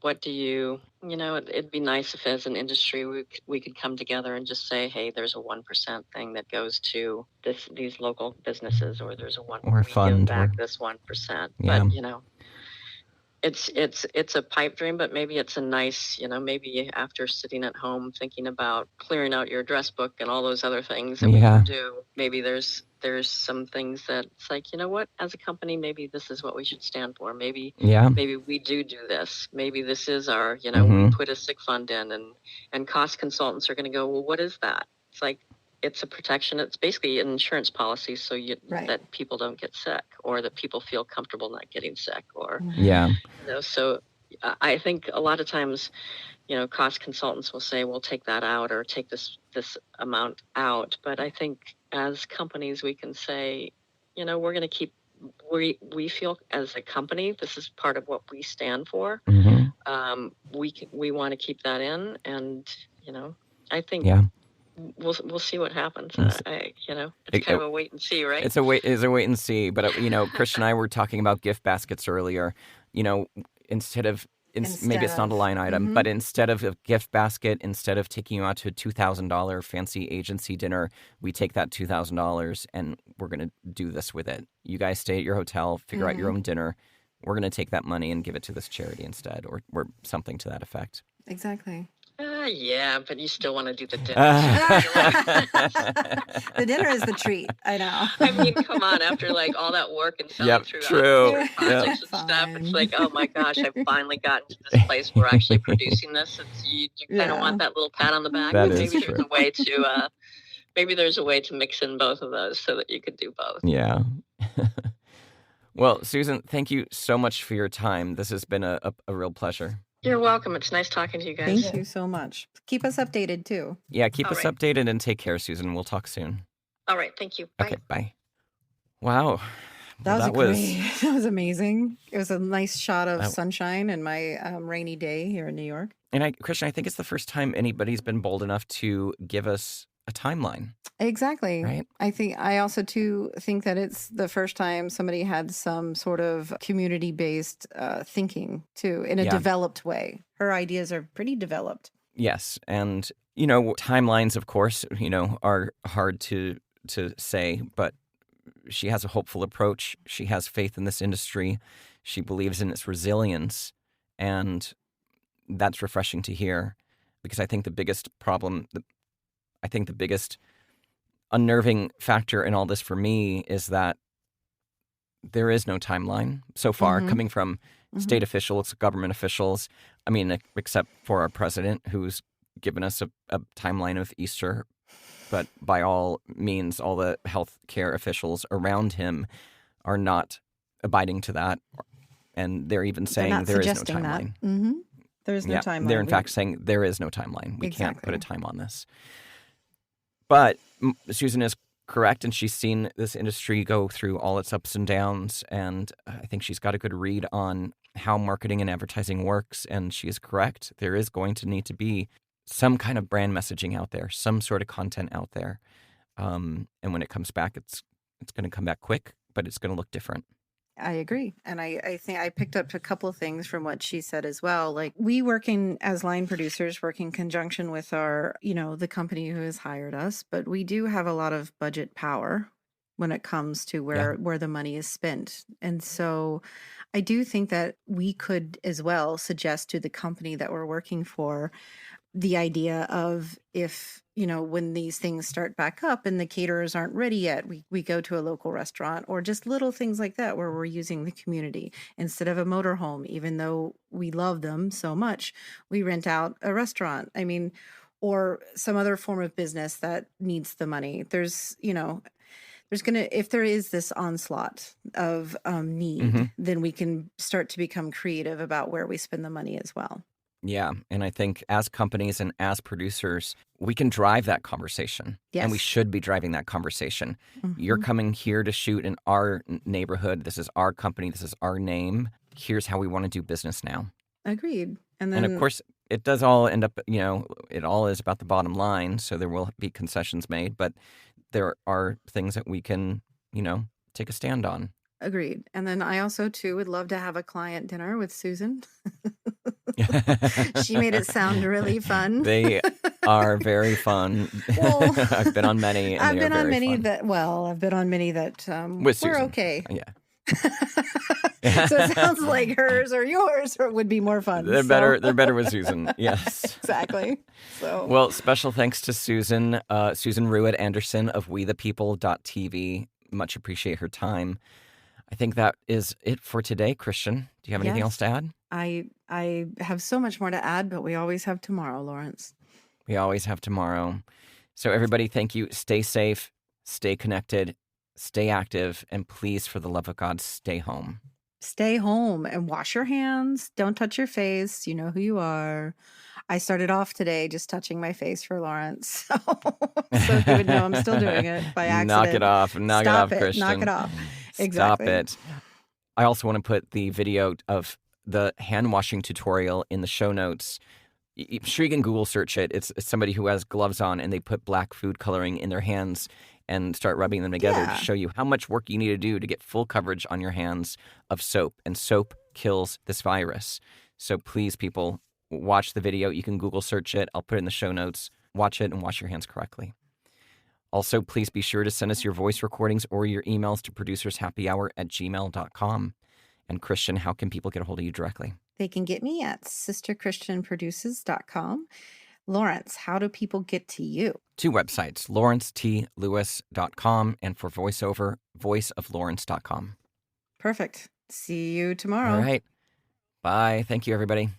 what do you, it'd be nice if as an industry we could come together and just say, hey, there's a 1% thing that goes to these local businesses, or there's a 1% or fund, give back this 1%. But, it's a pipe dream, but maybe it's a nice, maybe after sitting at home thinking about clearing out your address book and all those other things that we can do, maybe there's some things that it's like, what, as a company, maybe this is what we should stand for. Maybe we do this. Maybe this is our, we put a sick fund in, and cost consultants are going to go, well, what is that? It's like, it's a protection. It's basically an insurance policy, so that people don't get sick, or that people feel comfortable not getting sick, or so I think a lot of times, cost consultants will say, "We'll take that out, or take this amount out." But I think as companies, we can say, we're going to keep. We feel as a company, this is part of what we stand for. We want to keep that in, and I think. We'll see what happens. It's kind of a wait and see, right? It's a wait and see. But Chris and I were talking about gift baskets earlier. Instead of maybe it's not a line item, but instead of a gift basket, instead of taking you out to a $2,000 fancy agency dinner, we take that $2,000 and we're going to do this with it. You guys stay at your hotel, figure out your own dinner. We're going to take that money and give it to this charity instead, or something to that effect. Exactly. Yeah, but you still want to do the dinner. The dinner is the treat. I know. I mean, come on. After all that work and selling through projects and stuff, it's like, oh my gosh, I've finally gotten to this place where we're actually producing this. You kind of want that little pat on the back. That maybe is there's true. a way to maybe there's a way to mix in both of those so that you could do both. Yeah. Well, Susan, thank you so much for your time. This has been a real pleasure. You're welcome. It's nice talking to you guys. Thank you so much. Keep us updated, too. Yeah, keep us updated, and take care, Susan. We'll talk soon. All right. Thank you. Bye. Okay, bye. Wow. That was amazing. It was a nice shot of sunshine in my rainy day here in New York. And Christian, I think it's the first time anybody's been bold enough to give us a timeline. Exactly. Right. I also too think that it's the first time somebody had some sort of community-based thinking too, in a developed way. Her ideas are pretty developed. Yes. And, timelines, of course, are hard to say, but she has a hopeful approach. She has faith in this industry. She believes in its resilience. And that's refreshing to hear, because I think the biggest problem, the biggest unnerving factor in all this for me is that there is no timeline so far coming from state officials, government officials. I mean, except for our president, who's given us a timeline of Easter. But by all means, all the healthcare officials around him are not abiding to that. And they're even saying there is no timeline. There's no timeline. They're in fact saying there is no timeline. We can't put a time on this. But Susan is correct, and she's seen this industry go through all its ups and downs, and I think she's got a good read on how marketing and advertising works, and she is correct. There is going to need to be some kind of brand messaging out there, some sort of content out there. And when it comes back, it's going to come back quick, but it's going to look different. I agree. And I think I picked up a couple of things from what she said as well. Like, we working as line producers, work in conjunction with our, the company who has hired us, but we do have a lot of budget power when it comes to where the money is spent. And so I do think that we could as well suggest to the company that we're working for the idea of, if, when these things start back up and the caterers aren't ready yet, we go to a local restaurant, or just little things like that where we're using the community instead of a motorhome. Even though we love them so much, we rent out a restaurant. I mean, or some other form of business that needs the money. There's if there is this onslaught of need, then we can start to become creative about where we spend the money as well. Yeah. And I think as companies and as producers, we can drive that conversation. Yes. And we should be driving that conversation. You're coming here to shoot in our neighborhood. This is our company. This is our name. Here's how we want to do business now. Agreed. And of course, it does all end up, it all is about the bottom line. So there will be concessions made, but there are things that we can, take a stand on. Agreed. And then I also, too, would love to have a client dinner with Susan. She made it sound really fun. They are very fun. Well, I've been on many. And I've been on many fun. I've been on many that with Susan. were okay. Yeah. So it sounds like hers or yours would be more fun. They're better with Susan. Yes. Exactly. So, well, special thanks to Susan Rued Anderson of WeThePeople.tv. Much appreciate her time. I think that is it for today. Christian, do you have anything else to add? I have so much more to add, but we always have tomorrow, Lawrence. We always have tomorrow. So everybody, thank you. Stay safe, stay connected, stay active, and please, for the love of God, stay home. Stay home and wash your hands. Don't touch your face. You know who you are. I started off today just touching my face for Lawrence. So he would know I'm still doing it by accident. Knock it off. Knock it off, Christian. Knock it off. Exactly. Stop it. I also want to put the video of the hand washing tutorial in the show notes. I'm sure you can Google search it. It's somebody who has gloves on and they put black food coloring in their hands and start rubbing them together to show you how much work you need to do to get full coverage on your hands of soap. And soap kills this virus. So please, people, watch the video. You can Google search it. I'll put it in the show notes. Watch it and wash your hands correctly. Also, please be sure to send us your voice recordings or your emails to producershappyhour@gmail.com. And Christian, how can people get a hold of you directly? They can get me at sisterchristianproduces.com. Lawrence, how do people get to you? 2 websites, lawrencetLewis.com, and for voiceover, voiceoflawrence.com. Perfect. See you tomorrow. All right. Bye. Thank you, everybody.